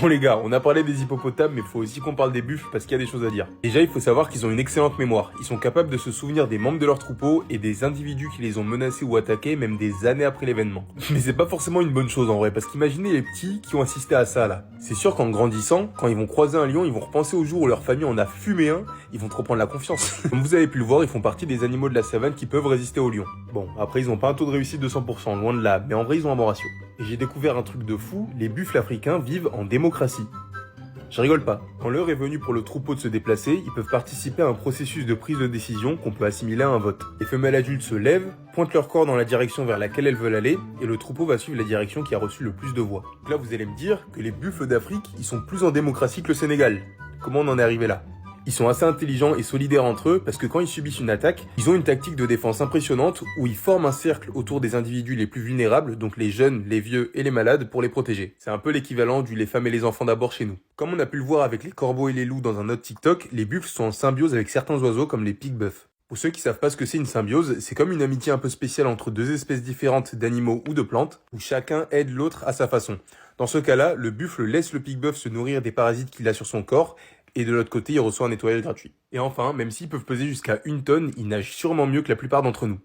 Bon les gars, on a parlé des hippopotames, mais il faut aussi qu'on parle des buffles parce qu'il y a des choses à dire. Déjà, il faut savoir qu'ils ont une excellente mémoire. Ils sont capables de se souvenir des membres de leur troupeau et des individus qui les ont menacés ou attaqués, même des années après l'événement. Mais c'est pas forcément une bonne chose en vrai, parce qu'imaginez les petits qui ont assisté à ça là. C'est sûr qu'en grandissant, quand ils vont croiser un lion, ils vont repenser au jour où leur famille en a fumé un, ils vont trop prendre la confiance. Comme vous avez pu le voir, ils font partie des animaux de la savane qui peuvent résister aux lions. Bon, après ils ont pas un taux de réussite de 100%, loin de là, mais en vrai ils ont un bon ratio. Et j'ai découvert un truc de fou, les buffles africains vivent en démocratie. Je rigole pas. Quand l'heure est venue pour le troupeau de se déplacer, ils peuvent participer à un processus de prise de décision qu'on peut assimiler à un vote. Les femelles adultes se lèvent, pointent leur corps dans la direction vers laquelle elles veulent aller, et le troupeau va suivre la direction qui a reçu le plus de voix. Donc là, vous allez me dire que les buffles d'Afrique, ils sont plus en démocratie que le Sénégal. Comment on en est arrivé là ? Ils sont assez intelligents et solidaires entre eux parce que quand ils subissent une attaque, ils ont une tactique de défense impressionnante où ils forment un cercle autour des individus les plus vulnérables, donc les jeunes, les vieux et les malades, pour les protéger. C'est un peu l'équivalent du les femmes et les enfants d'abord chez nous. Comme on a pu le voir avec les corbeaux et les loups dans un autre TikTok, les buffles sont en symbiose avec certains oiseaux comme les pique-buffs. Pour ceux qui savent pas ce que c'est une symbiose, c'est comme une amitié un peu spéciale entre deux espèces différentes d'animaux ou de plantes, où chacun aide l'autre à sa façon. Dans ce cas-là, le buffle laisse le pique-buff se nourrir des parasites qu'il a sur son corps, et de l'autre côté, il reçoit un nettoyage gratuit. Et enfin, même s'ils peuvent peser jusqu'à 1 tonne, ils nagent sûrement mieux que la plupart d'entre nous.